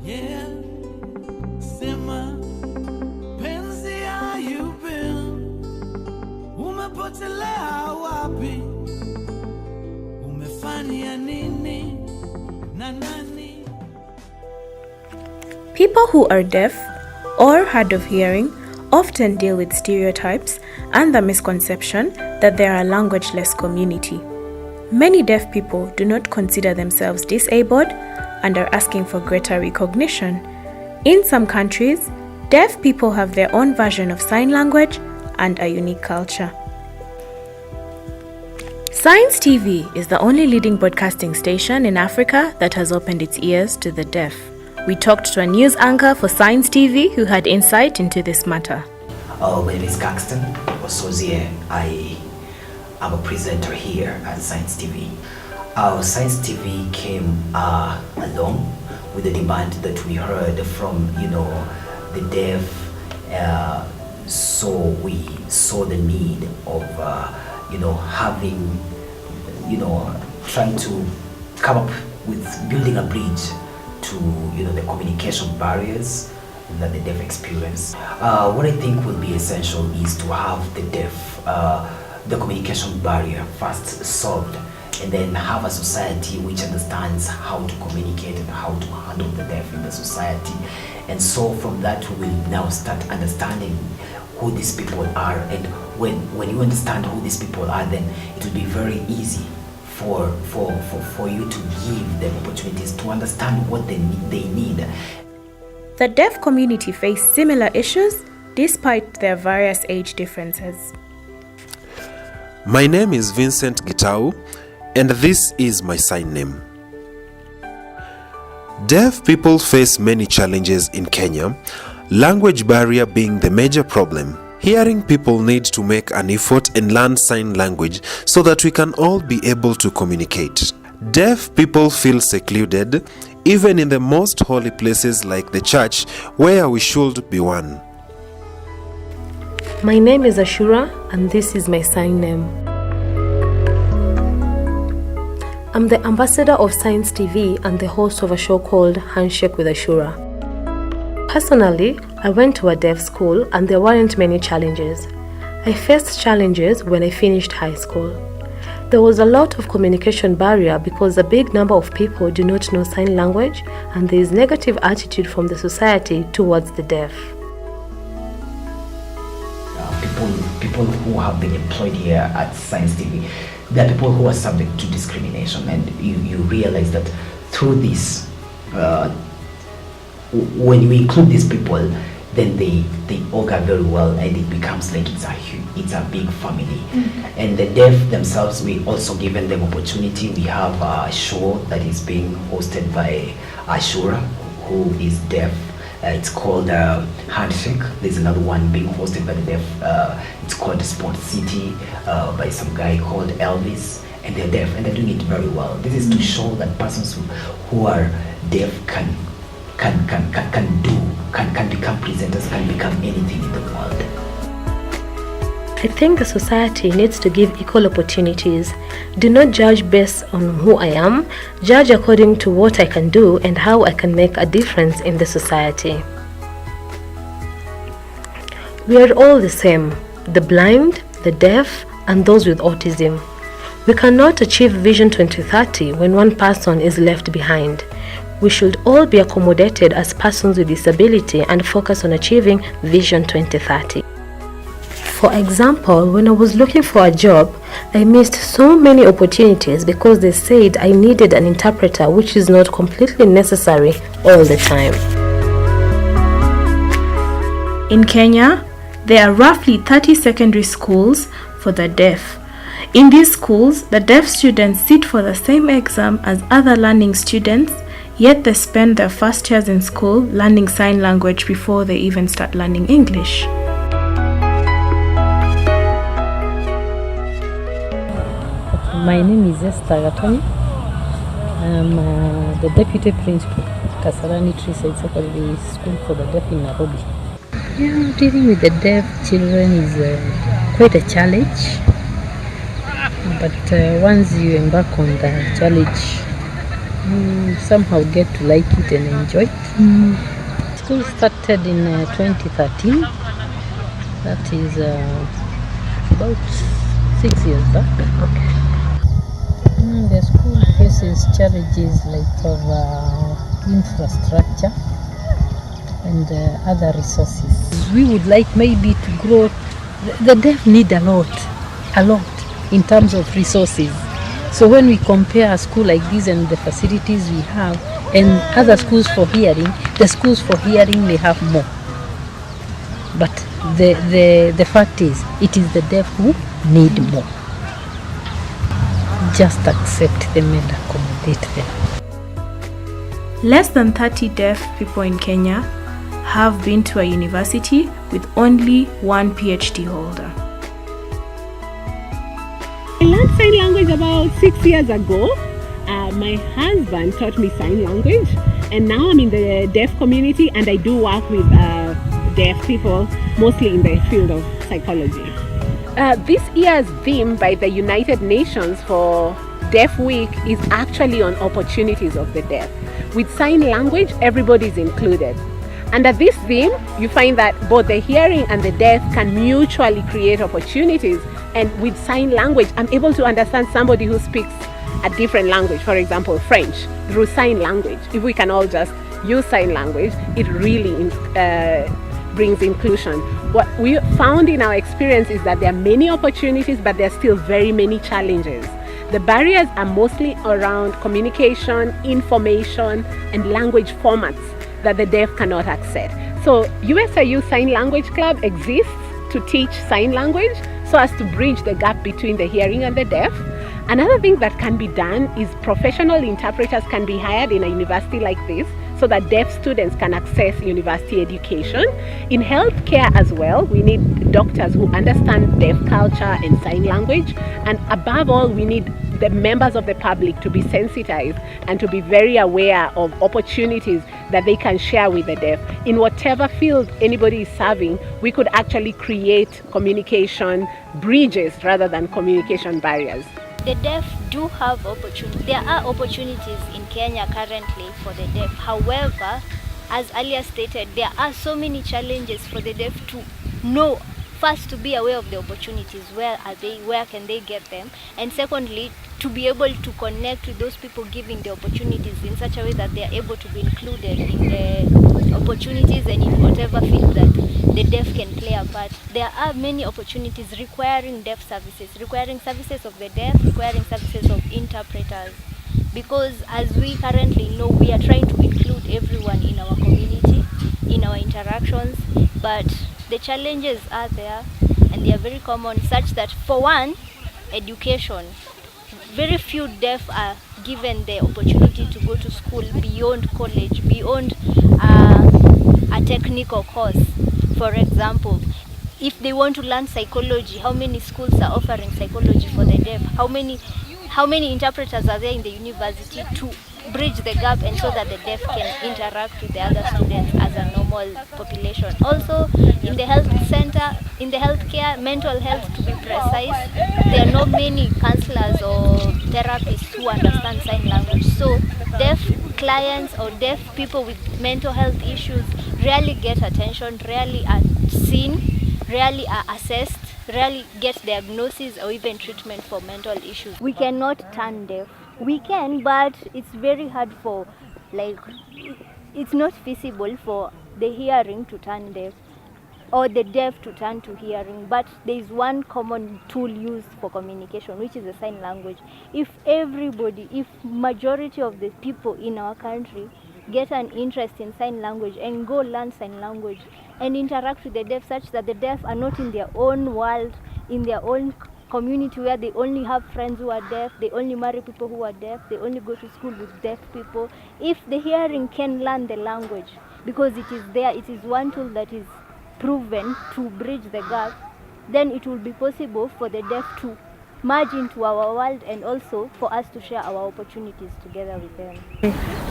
Yeah, sema penzi ayubil umepotelea wapi, umefanya nini na nani? People who are deaf or hard of hearing often deal with stereotypes and the misconception that they are a languageless community. Many deaf people do not consider themselves disabled and are asking for greater recognition. In some countries, deaf people have their own version of sign language and a unique culture. Science TV is the only leading broadcasting station in Africa that has opened its ears to the deaf. We talked to a news anchor for Science TV who had insight into this matter. My name is Caxton Osozie. I am a presenter here at Science TV. Science TV came along with the demand that we heard from, the deaf. So we saw the need of, having, trying to come up with building a bridge to, the communication barriers that the deaf experience. What I think will be essential is to have the deaf, the communication barrier first solved, and then have a society which understands how to communicate and how to handle the deaf in the society. And so from that we will now start understanding who these people are, and when you understand who these people are, then it will be very easy for you to give them opportunities to understand what they need. The deaf community face similar issues despite their various age differences. My name is Vincent Gitau, and this is my sign name. Deaf people face many challenges in Kenya, language barrier being the major problem. Hearing people need to make an effort and learn sign language so that we can all be able to communicate. Deaf people feel secluded, even in the most holy places like the church, where we should be one. My name is Ashura, and this is my sign name. I'm the ambassador of Science TV and the host of a show called Handshake with Ashura. Personally, I went to a deaf school and there weren't many challenges. I faced challenges when I finished high school. There was a lot of communication barrier because a big number of people do not know sign language, and there is negative attitude from the society towards the deaf. People who have been employed here at Science TV, there are people who are subject to discrimination, and you realize that through this, when you include these people, then they augur very well, and it becomes like it's a big family. Mm-hmm. And the deaf themselves, we also given them opportunity. We have a show that is being hosted by Ashura, who is deaf. It's called Handshake. There's another one being hosted by the deaf. It's called Sport City by some guy called Elvis, and they're deaf and they're doing it very well. This is to show that persons who are deaf can become presenters, can become anything in the world. I think the society needs to give equal opportunities. Do not judge based on who I am, judge according to what I can do and how I can make a difference in the society. We are all the same, the blind, the deaf, and those with autism. We cannot achieve Vision 2030 when one person is left behind. We should all be accommodated as persons with disability and focus on achieving Vision 2030. For example, when I was looking for a job, I missed so many opportunities because they said I needed an interpreter, which is not completely necessary all the time. In Kenya, there are roughly 30 secondary schools for the deaf. In these schools, the deaf students sit for the same exam as other learning students, yet they spend their first years in school learning sign language before they even start learning English. My name is Esther Gatoni. I'm the Deputy Principal at Kasarani Treeside Secondary School for the Deaf in Nairobi. Dealing with the deaf children is quite a challenge But once you embark on the challenge, you somehow get to like it and enjoy it. School started in 2013. That is about 6 years back. Okay. The school faces challenges like of infrastructure and other resources. We would like maybe to grow. The deaf need a lot in terms of resources. So when we compare a school like this and the facilities we have and other schools for hearing, the schools for hearing may have more. But the fact is, it is the deaf who need more. Just accept them and accommodate them. Less than 30 deaf people in Kenya have been to a university with only one PhD holder. I learned sign language about 6 years ago. My husband taught me sign language, and now I'm in the deaf community and I do work with deaf people, mostly in the field of psychology. This year's theme by the United Nations for Deaf Week is actually on opportunities of the deaf. With sign language, everybody is included. Under this theme, you find that both the hearing and the deaf can mutually create opportunities. And with sign language, I'm able to understand somebody who speaks a different language, for example, French, through sign language. If we can all just use sign language, it really brings inclusion. What we found in our experience is that there are many opportunities, but there are still very many challenges. The barriers are mostly around communication, information, and language formats that the deaf cannot access. So USIU Sign Language Club exists to teach sign language so as to bridge the gap between the hearing and the deaf. Another thing that can be done is professional interpreters can be hired in a university like this so that deaf students can access university education. In healthcare as well, we need doctors who understand deaf culture and sign language. And above all, we need the members of the public to be sensitized and to be very aware of opportunities that they can share with the deaf. In whatever field anybody is serving, we could actually create communication bridges rather than communication barriers. The deaf do have opportunities. There are opportunities in Kenya currently for the deaf. However, as earlier stated, there are so many challenges for the deaf to know. First, to be aware of the opportunities. Where are they? Where can they get them? And secondly, to be able to connect with those people giving the opportunities in such a way that they are able to be included in the opportunities and in whatever field that the deaf can play a part. There are many opportunities requiring deaf services, requiring services of the deaf, requiring services of interpreters. Because as we currently know, we are trying to include everyone in our community, in our interactions, but the challenges are there and they are very common, such that for one, education. Very few deaf are given the opportunity to go to school beyond college, beyond a technical course. For example, if they want to learn psychology, how many schools are offering psychology for the deaf? How many interpreters are there in the university to bridge the gap and so that the deaf can interact with the other students as a normal population? Also, in the health center, in the healthcare, mental health to be precise, there are not many counselors or therapists who understand sign language. So deaf clients or deaf people with mental health issues rarely get attention, rarely are seen, rarely are assessed, rarely get diagnosis or even treatment for mental issues. We cannot turn deaf. We can, but it's very hard for, it's not feasible for the hearing to turn deaf or the deaf to turn to hearing. But there is one common tool used for communication, which is the sign language. If majority of the people in our country get an interest in sign language and go learn sign language and interact with the deaf, such that the deaf are not in their own world, in their own community where they only have friends who are deaf, they only marry people who are deaf, they only go to school with deaf people. If the hearing can learn the language, because it is there, it is one tool that is proven to bridge the gap, then it will be possible for the deaf to merge into our world, and also for us to share our opportunities together with them.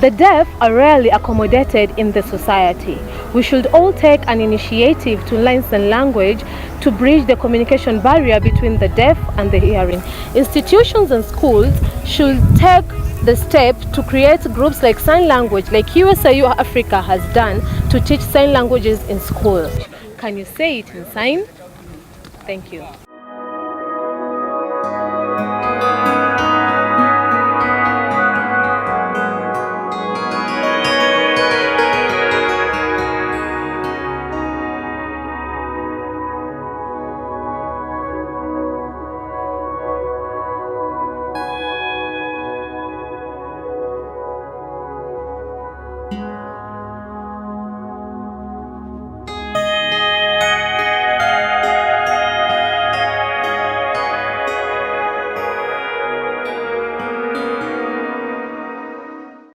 The deaf are rarely accommodated in the society. We should all take an initiative to learn sign language to bridge the communication barrier between the deaf and the hearing. Institutions and schools should take the step to create groups like sign language, like USIU Africa has done, to teach sign languages in school. Can you say it in sign? Thank you.